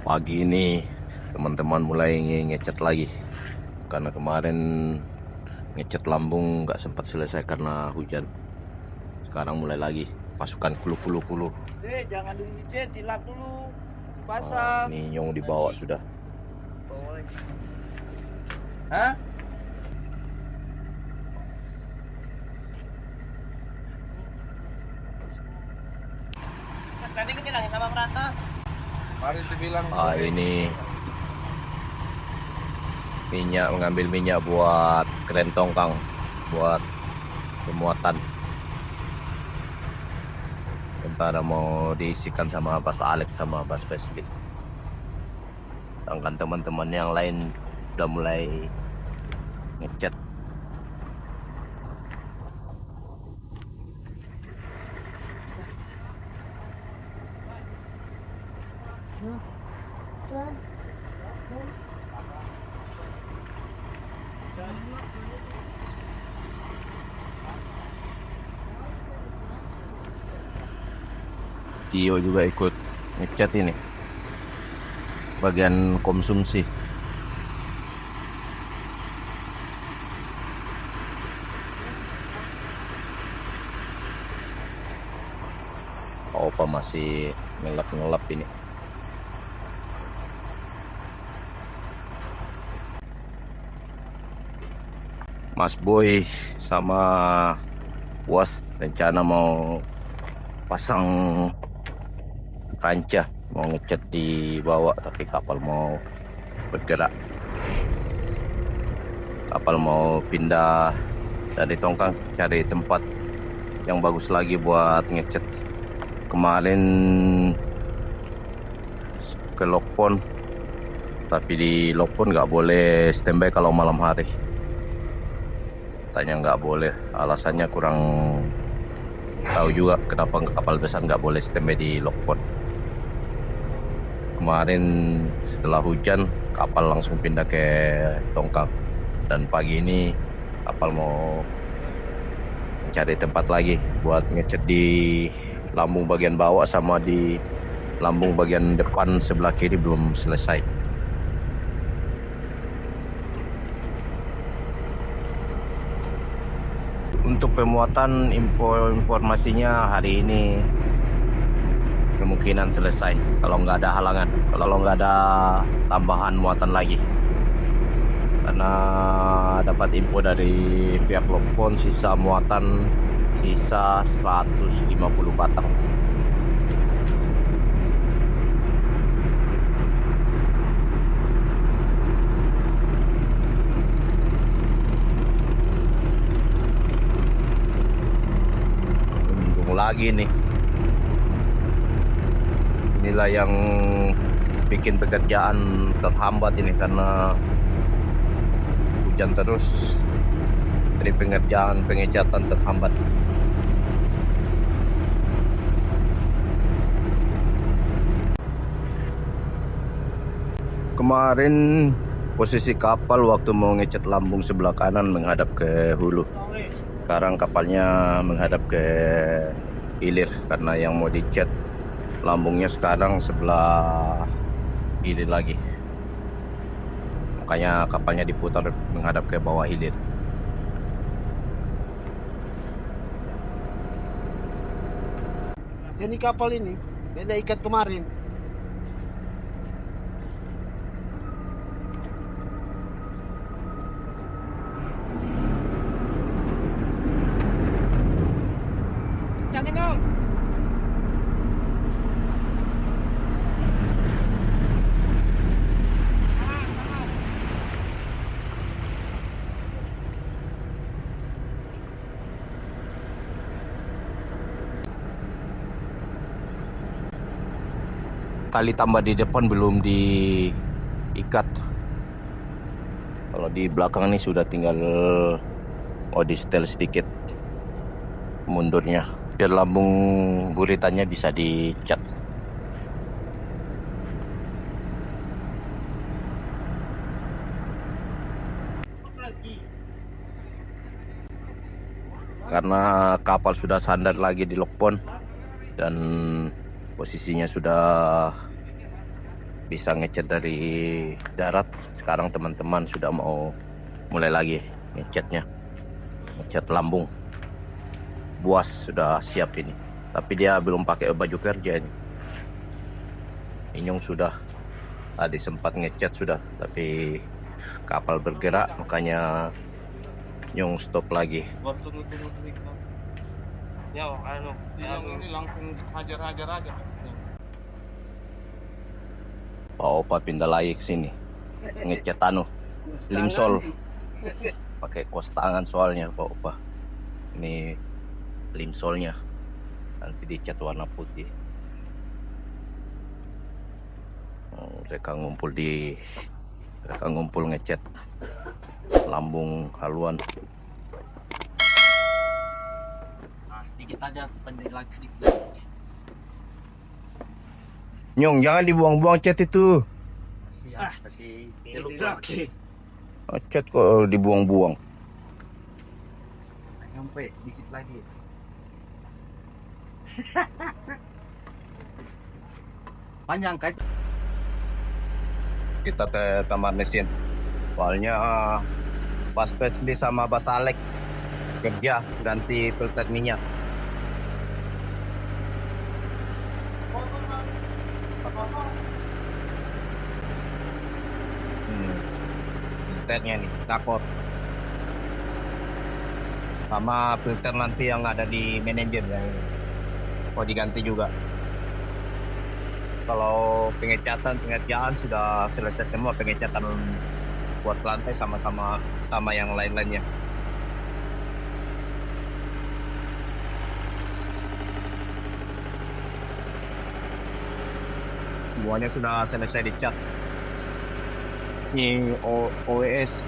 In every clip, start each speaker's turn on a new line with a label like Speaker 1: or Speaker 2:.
Speaker 1: Pagi ini teman-teman mulai ngecat lagi karena kemarin ngecat lambung nggak sempat selesai karena hujan. Sekarang mulai lagi pasukan kulu.
Speaker 2: Jangan dulu dicet, dilap dulu.
Speaker 1: Nah,
Speaker 2: Basah.
Speaker 1: ini nyong dibawa sudah.
Speaker 2: Hah? Tadi kita bilangin sama Prata. Mari dibilang.
Speaker 1: Ini minyak, mengambil minyak buat keren tongkang, buat pemuatan. Sementara mau diisikan sama Bas Alex sama Bas Pesbit. Sedangkan teman-teman yang lain udah mulai ngecat. Tio juga ikut ngecat ini bagian konsumsi. Opa masih ngelap ini. Mas Boy sama Was rencana mau pasang kancah, mau ngecat di bawah, tapi kapal mau bergerak. Kapal mau pindah dari tongkang, cari tempat yang bagus lagi buat ngecat. Kemarin ke Lokpon, tapi di Lokpon nggak boleh standby kalau malam hari. Tanya nggak boleh, alasannya kurang tahu juga kenapa kapal besar nggak boleh standby di Lokpon. Kemarin setelah hujan kapal langsung pindah ke tongkang, dan pagi ini kapal mau cari tempat lagi buat ngecat di lambung bagian bawah sama di lambung bagian depan sebelah kiri belum selesai. Untuk pemuatan informasinya hari ini kemungkinan selesai kalau nggak ada halangan, kalau nggak ada tambahan muatan lagi. Karena dapat info dari pihak Lokpon sisa muatan sisa 150 batang. Untung lagi nih. Inilah yang bikin pekerjaan terhambat ini karena hujan terus, jadi pengecatan terhambat. Kemarin posisi kapal waktu mau ngecat lambung sebelah kanan menghadap ke hulu. Sekarang kapalnya menghadap ke hilir karena yang mau dicat lambungnya sekarang sebelah kiri lagi. Makanya kapalnya diputar menghadap ke bawah hilir.
Speaker 2: Ini kapal ini beda ikat kemarin. Jangan dong.
Speaker 1: Tali tambah di depan belum diikat. Kalau di belakang ini sudah tinggal mau di setel sedikit mundurnya biar lambung buritannya bisa dicat. Karena kapal sudah sandar lagi di Lokpon dan posisinya sudah bisa ngecat dari darat. Sekarang teman-teman sudah mau mulai lagi ngecatnya, ngecat lambung. Buas sudah siap ini, tapi dia belum pakai baju kerja ini. Inyong sudah tadi sempat ngecat sudah, tapi kapal bergerak makanya Nyong stop lagi.
Speaker 2: Ya, yang ini langsung hajar-hajar aja.
Speaker 1: Pak Opa pindah lagi ke sini ngecat limsol, pakai kos tangan soalnya Pak Opa. Ini limsolnya nanti dicat warna putih. Mereka ngumpul ngecat lambung haluan.
Speaker 2: Sedikit aja, pendek lagi sedikit.
Speaker 1: Nyong, jangan dibuang-buang cat itu.
Speaker 2: Tapi lagi.
Speaker 1: Cat kok dibuang-buang.
Speaker 2: Sampai sedikit lagi. Panjang kan?
Speaker 1: Kita ke kamar mesin. Soalnya Bas Pesli sama Bas Alek kerja ganti filter minyak. Filternya nih takut sama filter nanti yang ada di manajer yang mau diganti juga. Kalau pengecapan sudah selesai semua, pengecatan buat lantai sama yang lain-lainnya. Semuanya sudah selesai dicat. Ini OES.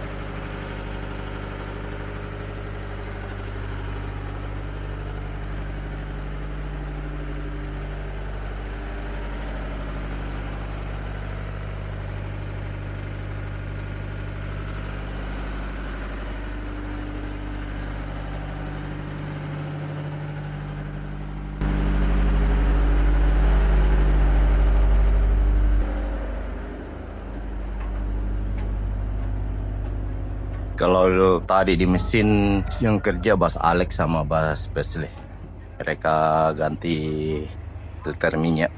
Speaker 1: Kalau tadi di mesin yang kerja Bas Alex sama Bas Pesli, mereka ganti filter minyak.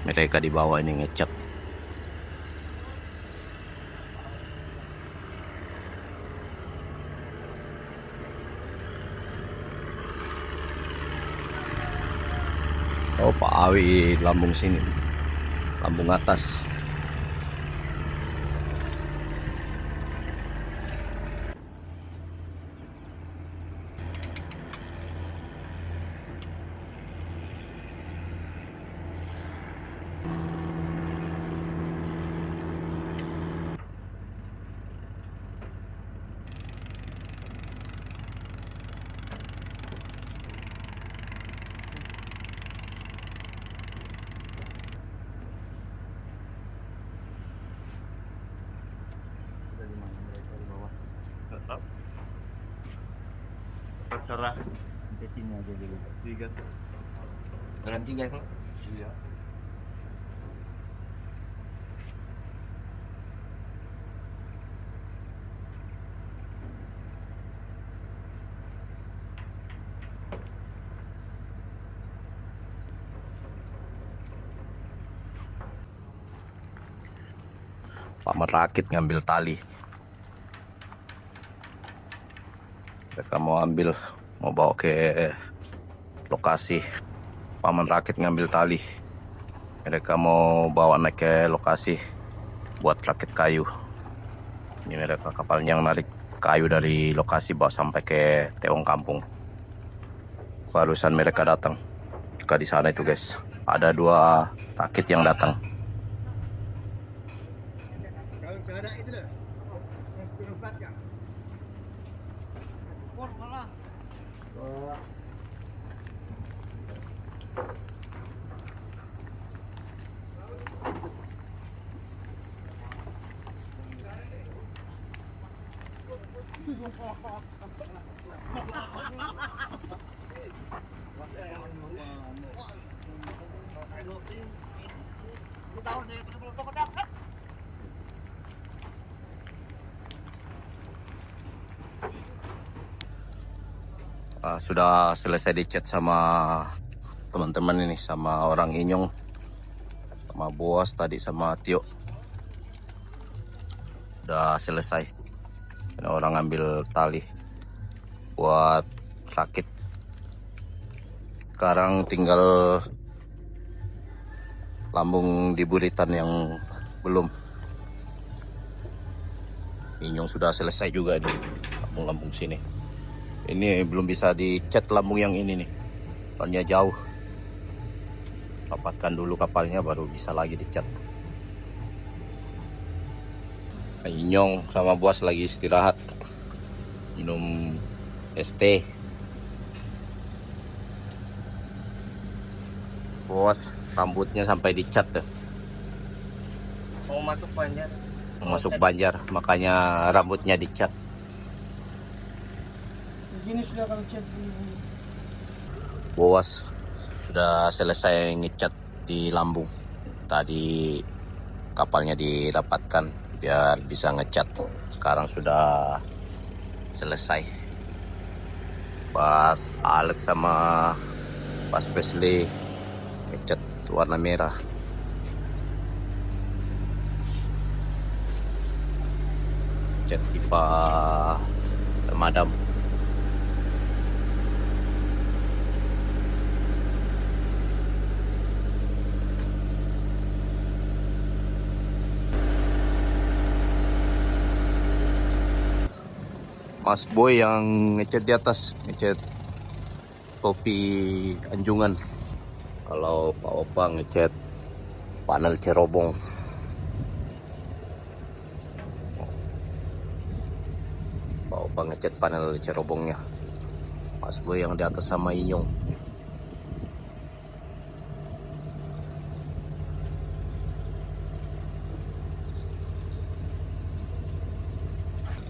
Speaker 1: Mereka di bawah ini ngecat. Oh, Pak Awi lambung sini, lambung atas.
Speaker 2: Terserah. Sini aja dulu. 3. Dengan 3 kan? Iya.
Speaker 1: Pak Merakit ngambil tali. Mereka mau bawa ke lokasi. Paman Rakit ngambil tali. Mereka mau bawa naik ke lokasi buat rakit kayu. Ini mereka kapalnya yang narik kayu dari lokasi bawa sampai ke Teong Kampung. Barusan mereka datang. Mereka di sana itu guys. Ada 2 rakit yang datang.
Speaker 2: Kalau ada itu dah.
Speaker 1: Sudah selesai dicat sama teman-teman ini, sama orang Inyong, sama Boas tadi, sama Tio. Udah selesai. Ada orang ambil tali buat rakit. Sekarang tinggal lambung di Buritan yang belum. Inyong sudah selesai juga nih, lambung-lambung sini. Ini belum bisa dicat lambung yang ini nih, soalnya jauh. Rapatkan dulu kapalnya baru bisa lagi dicat. Inyong sama Boas lagi istirahat, minum es teh. Boas rambutnya sampai dicat tuh.
Speaker 2: Mau masuk Banjar.
Speaker 1: Masuk Banjar, makanya rambutnya dicat.
Speaker 2: Begini sudah kalau cat.
Speaker 1: Boas sudah selesai ngecat di lambung. Tadi kapalnya dirapatkan biar bisa ngecat. Sekarang sudah selesai. Pas Alex sama Pas Presley ngecat warna merah. Cat pipa pemadam. Mas Boy yang ngecat di atas, ngecat topi anjungan. Kalau Pak Opa ngecat panel cerobong. Pak Opa ngecat panel cerobongnya. Mas Boy yang di atas sama Inyong.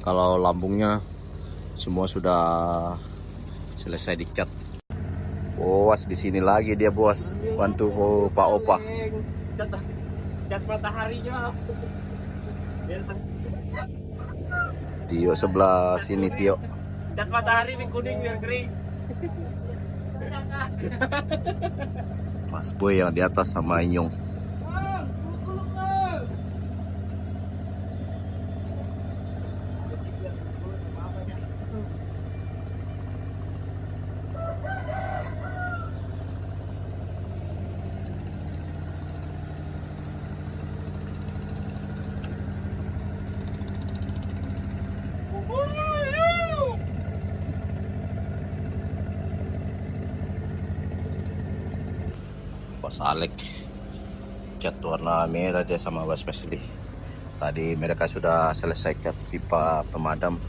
Speaker 1: Kalau lambungnya semua sudah selesai dicat. Boas di sini lagi dia, Bos. Bantu Pak Opa.
Speaker 2: Cat matahari juga.
Speaker 1: Tio sebelah sini, Tio.
Speaker 2: Cat matahari nih kuning biar kering.
Speaker 1: Mas Boy yang di atas sama Inyong. Pas Alek cat warna merah dia sama Bas Presley. Tadi mereka sudah selesai cat pipa pemadam.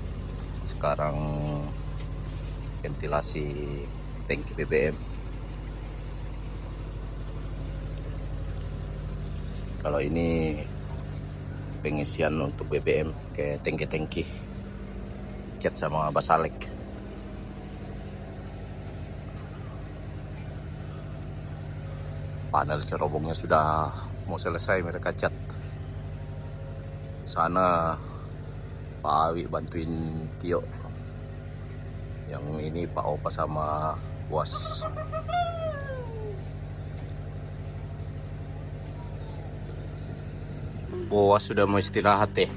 Speaker 1: Sekarang ventilasi tangki BBM. Kalau ini pengisian untuk BBM ke tangki-tangki. Cat sama Bas Alek. Panel cerobongnya sudah mau selesai mereka cat. Sana Pak Awi bantuin Tio. Yang ini Pak Opa sama Boas. Boas sudah mau istirahat ya.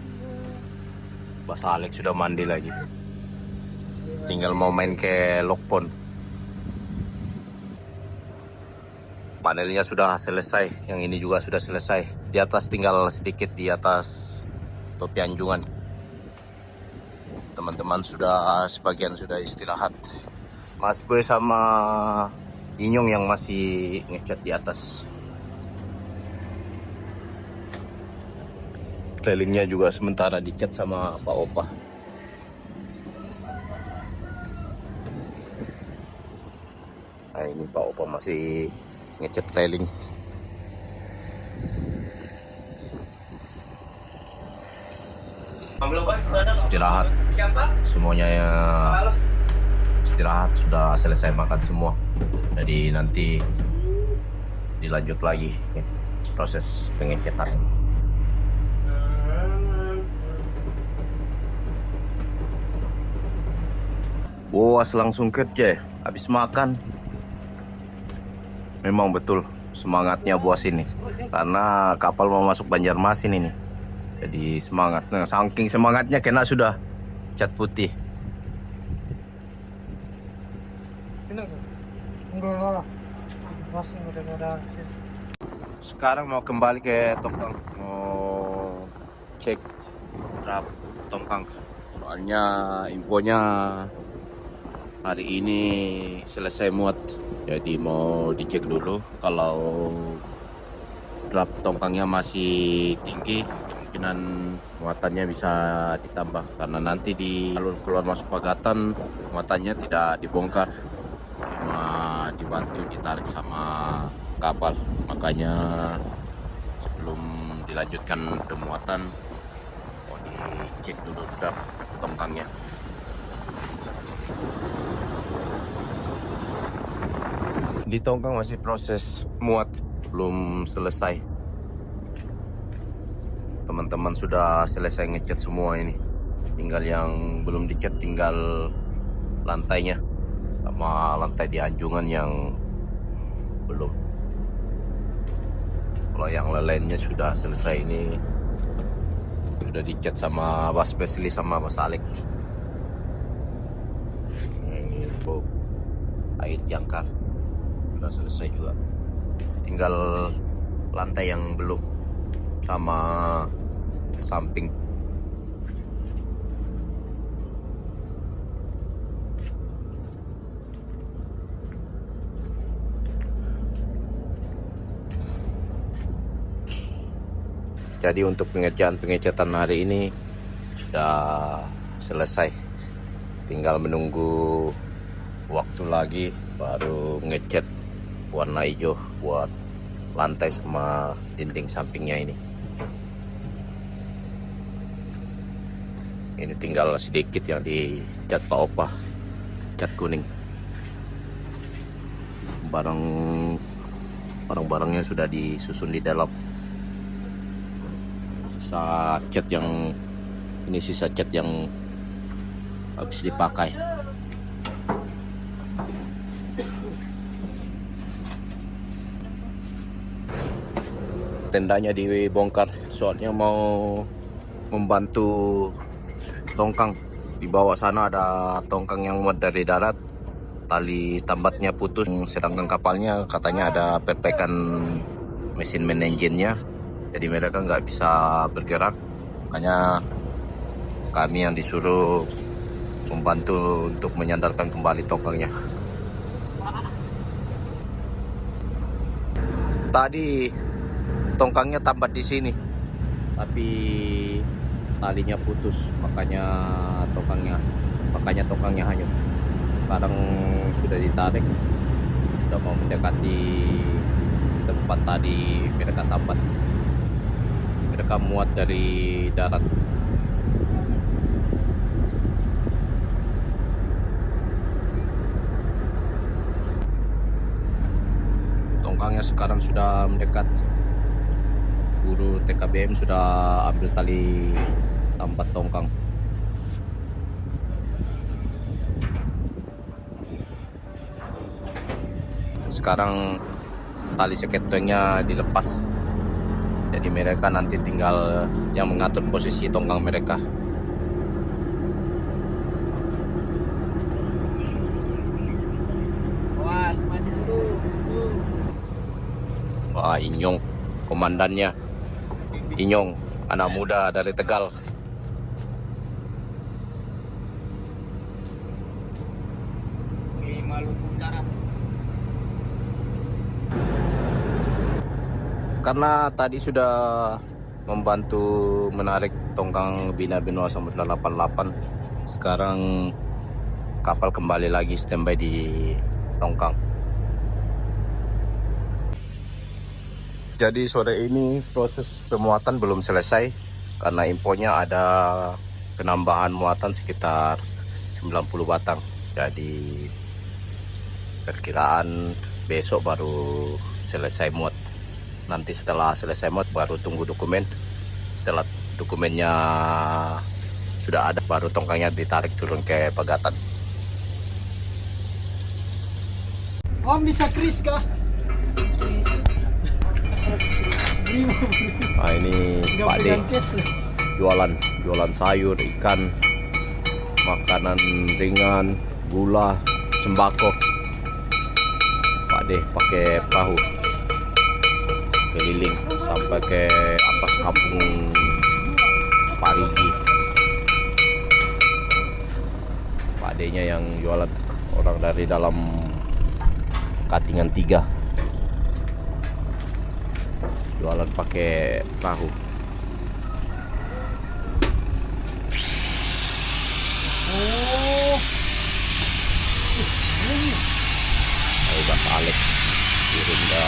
Speaker 1: Bas Alex sudah mandi lagi. Tinggal mau main ke Lokpon. Panelnya sudah selesai, yang ini juga sudah selesai. Di atas tinggal sedikit di atas topi anjungan. Teman-teman sudah sebagian sudah istirahat. Mas Boy sama Inyong yang masih ngecat di atas. Kelilingnya juga sementara dicat sama Pak Opa. Nah, ini Pak Opa masih ngecat railing. istirahat. Semuanya ya istirahat, sudah selesai makan semua. Jadi nanti dilanjut lagi proses pengecetan. Puas langsung kerja habis makan. Memang betul semangatnya buas ini karena kapal mau masuk Banjarmasin ini. Jadi semangat, nah, saking semangatnya kena sudah cat putih.
Speaker 3: Enggak lah, masih ada.
Speaker 1: Sekarang mau kembali ke Tongkang, mau cek draft Tongkang. Soalnya infonya hari ini selesai muat, jadi mau dicek dulu. Kalau draft Tongkangnya masih tinggi, kemungkinan muatannya bisa ditambah karena nanti di alur keluar masuk Pagatan muatannya tidak dibongkar, cuma dibantu ditarik sama kapal. Makanya sebelum dilanjutkan pemuatan mau dicek dulu draft Tongkangnya. Di Tongkang masih proses muat, belum selesai. Teman-teman sudah selesai ngecat semua ini. Tinggal yang belum dicat, tinggal lantainya sama lantai di anjungan yang belum. Kalau yang lainnya sudah selesai ini, sudah dicat sama Bas Pesli sama Bas Alek. Ini info air jangkar sudah selesai juga, tinggal lantai yang belum sama samping. Jadi untuk pengecatan hari ini sudah selesai, tinggal menunggu waktu lagi baru ngecat warna hijau buat lantai sama dinding sampingnya ini. Ini tinggal sedikit yang dicat Pak Opa, cat kuning. Barang-barangnya sudah disusun di dalam. Sisa cat yang habis dipakai. Tendanya dibongkar soalnya mau membantu Tongkang. Di bawah sana ada Tongkang yang muat dari darat, tali tambatnya putus, sedangkan kapalnya katanya ada perpekan mesin main engine-nya, jadi mereka nggak bisa bergerak. Makanya kami yang disuruh membantu untuk menyandarkan kembali Tongkangnya. Tadi Tongkangnya tambat di sini, tapi talinya putus, makanya tongkangnya hanyut. Sekarang sudah ditarik, sudah mau mendekati tempat tadi mereka tambat. Mereka muat dari darat. Tongkangnya sekarang sudah mendekat. Guru TKBM sudah ambil tali tambat Tongkang. Sekarang tali seketengnya dilepas, jadi mereka nanti tinggal yang mengatur posisi Tongkang mereka. Wah, Inyong komandannya. Inyong, anak muda dari Tegal. Karena tadi sudah membantu menarik Tongkang Bina Benoa Samudra 88, sekarang kapal kembali lagi standby di Tongkang. Jadi sore ini proses pemuatan belum selesai karena infonya ada penambahan muatan sekitar 90 batang. Jadi perkiraan besok baru selesai muat. Nanti setelah selesai muat baru tunggu dokumen. Setelah dokumennya sudah ada baru tongkangnya ditarik turun ke pegatan.
Speaker 3: Om bisa kris kah?
Speaker 1: Nah ini Pak D jualan sayur, ikan, makanan ringan, gula, sembako. Pak D pakai perahu keliling sampai ke atas kampung Parigi. Pak D-nya yang jualan, orang dari dalam Katingan 3, jualan pakai perahu.
Speaker 3: Oh.
Speaker 1: Ayo Mas Alex kirim ke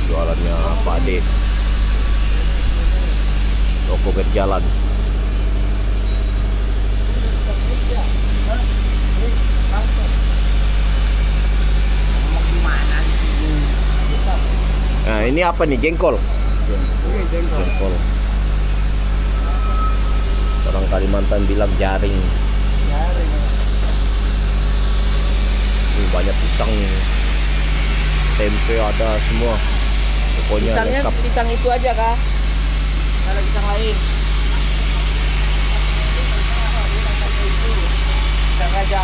Speaker 1: jualannya Pak D, toko berjalan. Nah ini apa nih, jengkol? Jengkol. Orang Kalimantan bilang jaring. Ini banyak pisang, tempe ada semua. Pokoknya
Speaker 4: Pisangnya
Speaker 1: lengkap.
Speaker 4: pisang itu aja kah? Nggak ada pisang lain. Pisang aja.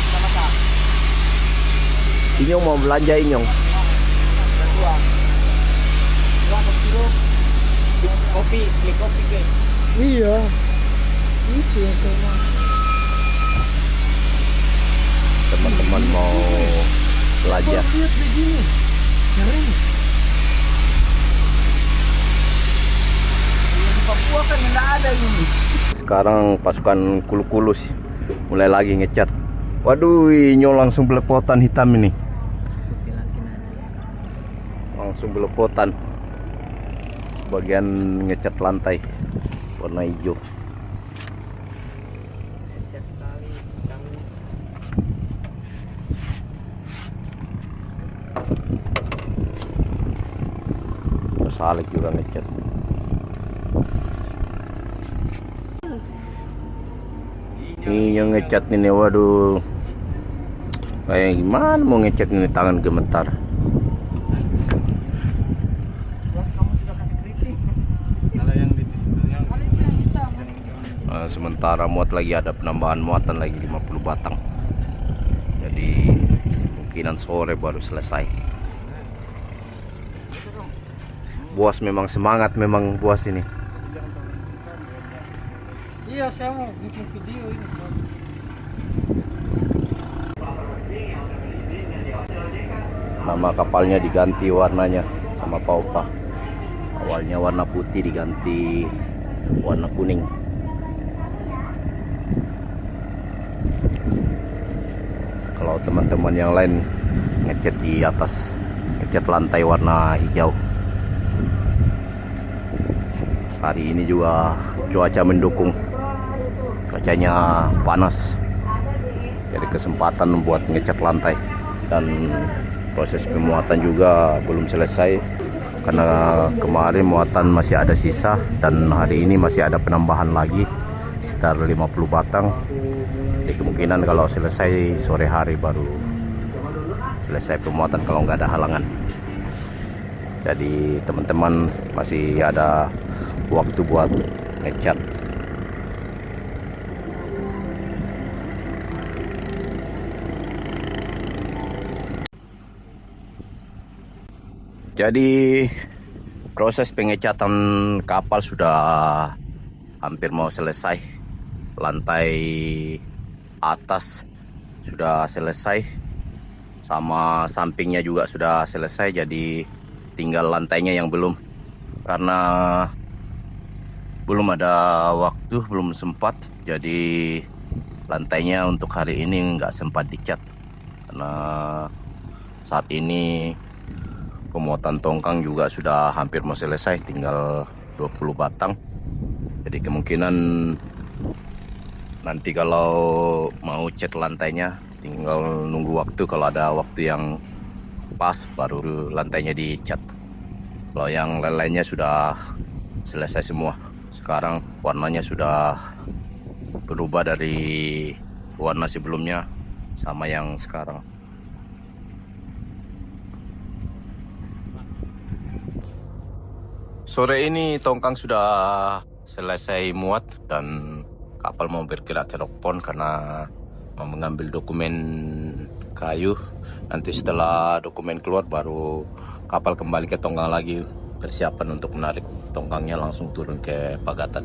Speaker 4: Sama kah?
Speaker 1: Inyong mau belanja Inyong?
Speaker 4: Dua. Dua kilo. Kopi, beli kopi ke.
Speaker 3: Iya. Itu yang sama.
Speaker 1: Teman-teman mau belanja.
Speaker 3: Lihat begini. Keren.
Speaker 4: Di Papua kan nggak ada ini.
Speaker 1: Sekarang pasukan Kulu-Kulus mulai lagi ngecat. Waduh, Inyong langsung belepotan hitam ini. Langsung belepotan. Sebagian ngecat lantai warna hijau. Terus Alex juga ngecat. Ini yang ngecat ini, waduh, kayak gimana mau ngecat ini, tangan gemetar.
Speaker 2: Kalau yang di situ yang
Speaker 1: Sementara muat lagi, ada penambahan muatan lagi 50 batang. Jadi kemungkinan sore baru selesai. Bos memang semangat, memang bos ini.
Speaker 3: Iya, saya mau bikin video ini.
Speaker 1: Nama kapalnya diganti warnanya sama Paupa. Awalnya warna putih diganti warna kuning. Kalau teman-teman yang lain ngecat di atas, ngecat lantai warna hijau. Hari ini juga cuaca mendukung, cuacanya panas, jadi kesempatan membuat ngecat lantai. Dan proses pemuatan juga belum selesai karena kemarin muatan masih ada sisa, dan hari ini masih ada penambahan lagi sekitar 50 batang. Jadi kemungkinan kalau selesai sore hari baru selesai pemuatan kalau nggak ada halangan. Jadi teman-teman masih ada waktu buat ngecat. Jadi proses pengecatan kapal sudah hampir mau selesai. Lantai atas sudah selesai, sama sampingnya juga sudah selesai. Jadi tinggal lantainya yang belum, karena belum ada waktu, belum sempat. Jadi lantainya untuk hari ini nggak sempat dicat karena saat ini pemuatan tongkang juga sudah hampir mau selesai, tinggal 20 batang. Jadi kemungkinan nanti kalau mau cat lantainya tinggal nunggu waktu, kalau ada waktu yang pas baru lantainya dicat. Kalau yang lainnya sudah selesai semua. Sekarang warnanya sudah berubah dari warna sebelumnya sama yang sekarang. Sore ini tongkang sudah selesai muat dan kapal mau bergerak ke Rockpond karena mau mengambil dokumen kayu. Nanti setelah dokumen keluar baru kapal kembali ke tongkang lagi, persiapan untuk menarik tongkangnya langsung turun ke Pagatan.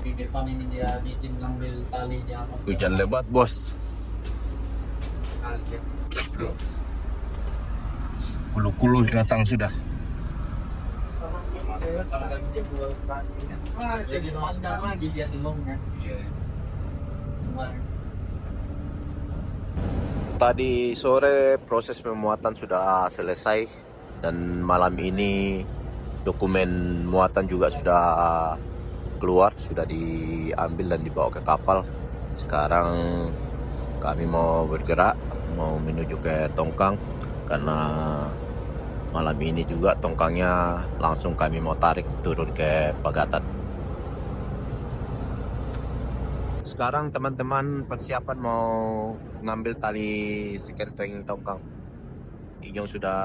Speaker 3: Di depan ini dia bikin ngambil tali dia apa?
Speaker 1: Hujan lebat bos, kulu-kulu datang sudah.
Speaker 3: Jadi panjang lagi dia timungnya.
Speaker 1: Tadi sore proses pemuatan sudah selesai dan malam ini dokumen muatan juga sudah keluar, sudah diambil dan dibawa ke kapal. Sekarang kami mau bergerak, mau menuju ke tongkang karena malam ini juga tongkangnya langsung kami mau tarik turun ke Pagatan. Sekarang teman-teman persiapan mau ngambil tali sekenteng tongkang. Inyong sudah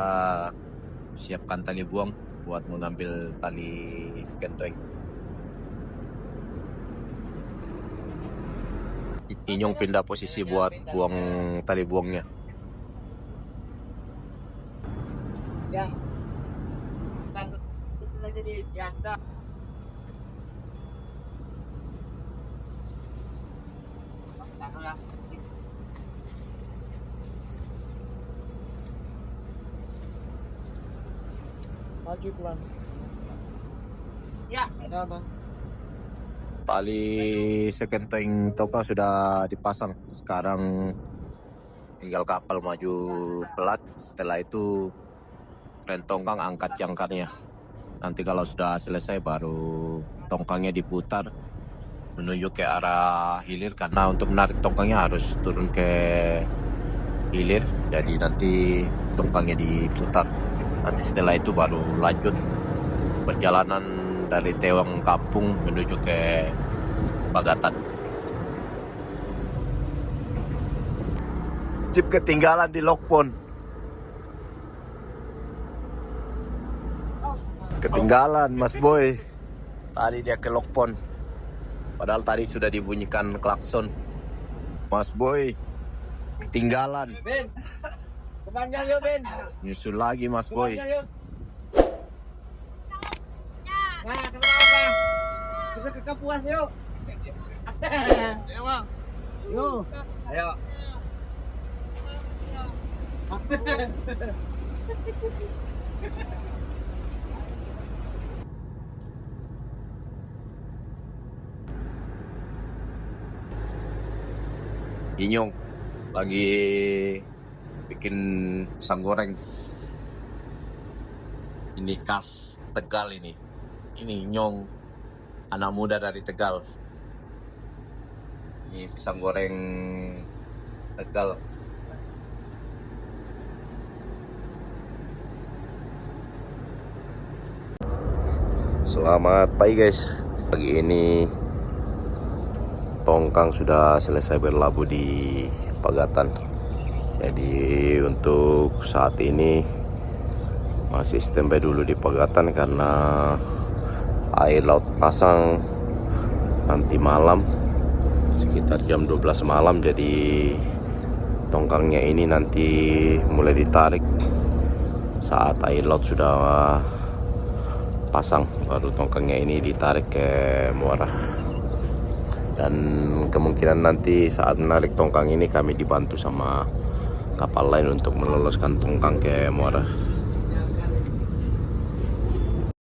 Speaker 1: siapkan tali buang buat mengambil tali sekenteng. Inyong pindah posisi buat buang tali buangnya.
Speaker 4: Ya. Setelah jadi biasa.
Speaker 3: Maju pelan.
Speaker 4: Ya.
Speaker 3: Ada apa?
Speaker 1: Tali sekenteng tongkang sudah dipasang. Sekarang tinggal kapal maju pelat. Setelah itu kren tongkang angkat jangkarnya. Nanti kalau sudah selesai baru tongkangnya diputar menuju ke arah hilir, karena untuk menarik tongkangnya harus turun ke hilir. Jadi nanti tongkangnya diputar. Nanti setelah itu baru lanjut perjalanan dari Tewang Kampung menuju ke Pagatan. Jeep ketinggalan di Rockpond. Ketinggalan Mas Boy. Tadi dia ke Rockpond. Padahal tadi sudah dibunyikan klakson. Mas Boy ketinggalan.
Speaker 4: Ben. Kepanjang yuk, Ben.
Speaker 1: Nyusul lagi Mas Boy.
Speaker 4: Kepanjang yuk. Nah, kenapa? Kita ke Kapuas yuk.
Speaker 2: Emang.
Speaker 4: Yuk. Ayo.
Speaker 1: Inyong lagi bikin pisang goreng. Ini khas Tegal ini. Ini Nyong, anak muda dari Tegal. Ini pisang goreng Tegal. Selamat pagi guys. Pagi ini tongkang sudah selesai berlabuh di Pagatan. Jadi untuk saat ini masih standby dulu di Pagatan karena air laut pasang nanti malam sekitar jam 12 malam. Jadi tongkangnya ini nanti mulai ditarik saat air laut sudah pasang, baru tongkangnya ini ditarik ke muara. Dan kemungkinan nanti saat menarik tongkang ini kami dibantu sama kapal lain untuk meloloskan tongkang ke muara.